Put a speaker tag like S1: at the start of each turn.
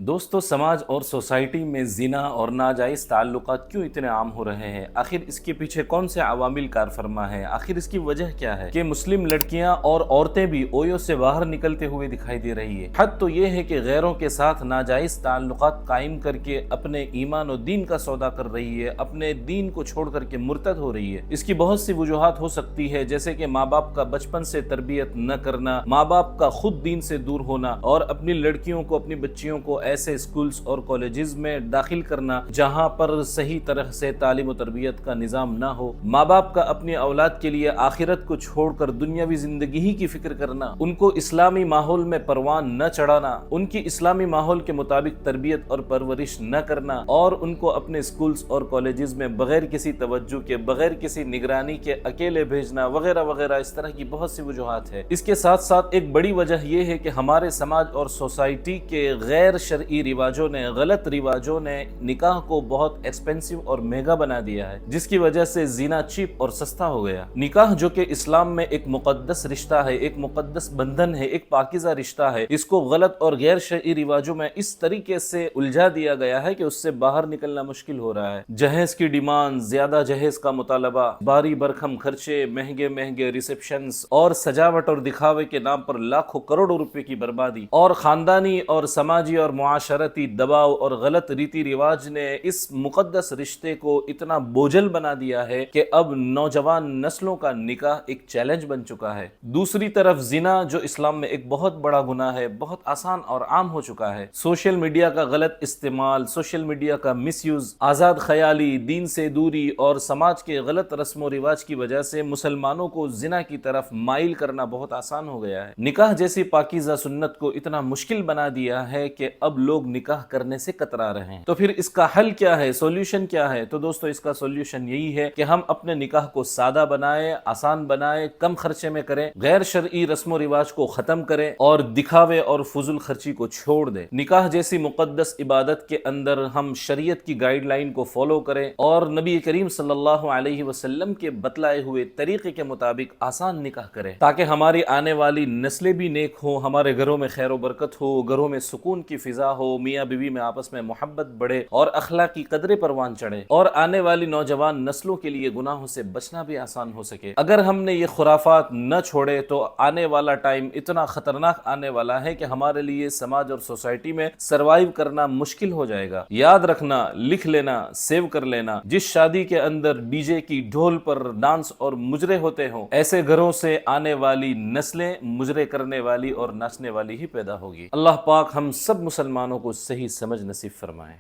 S1: دوستو سماج اور سوسائٹی میں زنا اور ناجائز تعلقات کیوں اتنے عام ہو رہے ہیں؟ آخر اس کے پیچھے کون سے عوامل کار فرما ہیں؟ آخر اس کی وجہ کیا ہے کہ مسلم لڑکیاں اور عورتیں بھی اویو سے باہر نکلتے ہوئے دکھائی دے رہی ہے؟ حد تو یہ ہے کہ غیروں کے ساتھ ناجائز تعلقات قائم کر کے اپنے ایمان و دین کا سودا کر رہی ہے، اپنے دین کو چھوڑ کر کے مرتد ہو رہی ہے۔ اس کی بہت سی وجوہات ہو سکتی ہے، جیسے کہ ماں باپ کا بچپن سے تربیت نہ کرنا، ماں باپ کا خود دین سے دور ہونا، اور اپنی لڑکیوں کو، اپنی بچیوں کو ایسے اسکولز اور کالجز میں داخل کرنا جہاں پر صحیح طرح سے تعلیم و تربیت کا نظام نہ ہو، ماں باپ کا اپنی اولاد کے لیے آخرت کو چھوڑ کر دنیاوی زندگی ہی کی فکر کرنا، ان کو اسلامی ماحول میں پروان نہ چڑھانا، ان کی اسلامی ماحول کے مطابق تربیت اور پرورش نہ کرنا، اور ان کو اپنے اسکولز اور کالجز میں بغیر کسی توجہ کے، بغیر کسی نگرانی کے اکیلے بھیجنا وغیرہ وغیرہ، اس طرح کی بہت سی وجوہات ہے۔ اس کے ساتھ ساتھ ایک بڑی وجہ یہ ہے کہ ہمارے سماج اور سوسائٹی کے غیر شرعی رواجوں نے، غلط رواجوں نے نکاح کو بہت ایکسپینسو اور مہنگا بنا دیا ہے، جس کی وجہ سے زنا چیپ اور سستا ہو گیا۔ نکاح جو کہ اسلام میں ایک مقدس رشتہ ہے، ایک مقدس بندھن ہے، ایک پاکیزہ رشتہ ہے، اس کو غلط اور غیر شرعی رواجوں میں اس طریقے سے الجھا دیا گیا ہے کہ اس سے باہر نکلنا مشکل ہو رہا ہے۔ جہیز کی ڈیمانڈ، زیادہ جہیز کا مطالبہ، باری برکھم خرچے، مہنگے مہنگے ریسیپشنز اور سجاوٹ اور دکھاوے کے نام پر لاکھوں کروڑوں روپے کی بربادی، اور خاندانی اور سماجی اور معاشرتی دباؤ اور غلط ریتی رواج نے اس مقدس رشتے کو اتنا بوجھل بنا دیا ہے کہ اب نوجوان نسلوں کا نکاح ایک چیلنج بن چکا ہے۔ دوسری طرف زنا جو اسلام میں ایک بہت بڑا گناہ ہے، بہت آسان اور عام ہو چکا ہے۔ سوشل میڈیا کا غلط استعمال، سوشل میڈیا کا مس یوز، آزاد خیالی، دین سے دوری اور سماج کے غلط رسم و رواج کی وجہ سے مسلمانوں کو زنا کی طرف مائل کرنا بہت آسان ہو گیا ہے۔ نکاح جیسی پاکیزہ سنت کو اتنا مشکل بنا دیا ہے کہ اب لوگ نکاح کرنے سے کترا رہے ہیں۔ تو پھر اس کا حل کیا ہے؟ سولوشن کیا ہے؟ تو دوستو اس کا سولوشن یہی ہے کہ ہم اپنے نکاح کو سادہ بنائیں، آسان بنائیں، کم خرچے میں کریں، غیر شرعی رسم و رواج کو ختم کریں اور دکھاوے اور فضول خرچی کو چھوڑ دیں۔ نکاح جیسی مقدس عبادت کے اندر ہم شریعت کی گائیڈ لائن کو فالو کریں اور نبی کریم صلی اللہ علیہ وسلم کے بتلائے ہوئے طریقے کے مطابق آسان نکاح کریں، تاکہ ہماری آنے والی نسلیں بھی نیک ہوں، ہمارے گھروں میں خیر و برکت ہو، گھروں میں سکون کی فضا ہو، میاں بیوی میں آپس میں محبت بڑھے اور اخلاقی قدرے پروان چڑھے، اور آنے والی نوجوان نسلوں کے لیے گناہوں سے بچنا بھی آسان ہو سکے۔ اگر ہم نے یہ خرافات نہ چھوڑے تو آنے والا ٹائم اتنا خطرناک آنے والا ہے کہ ہمارے لیے سماج اور سوسائٹی میں سروائیو کرنا مشکل ہو جائے گا۔ یاد رکھنا، لکھ لینا، سیو کر لینا، جس شادی کے اندر ڈی جے کی ڈھول پر ڈانس اور مجرے ہوتے ہوں، ایسے گھروں سے آنے والی نسلیں مجرے کرنے والی اور ناچنے والی ہی پیدا ہوگی۔ اللہ پاک ہم سب مسلمانوں کو صحیح سمجھ نصیب فرمائے۔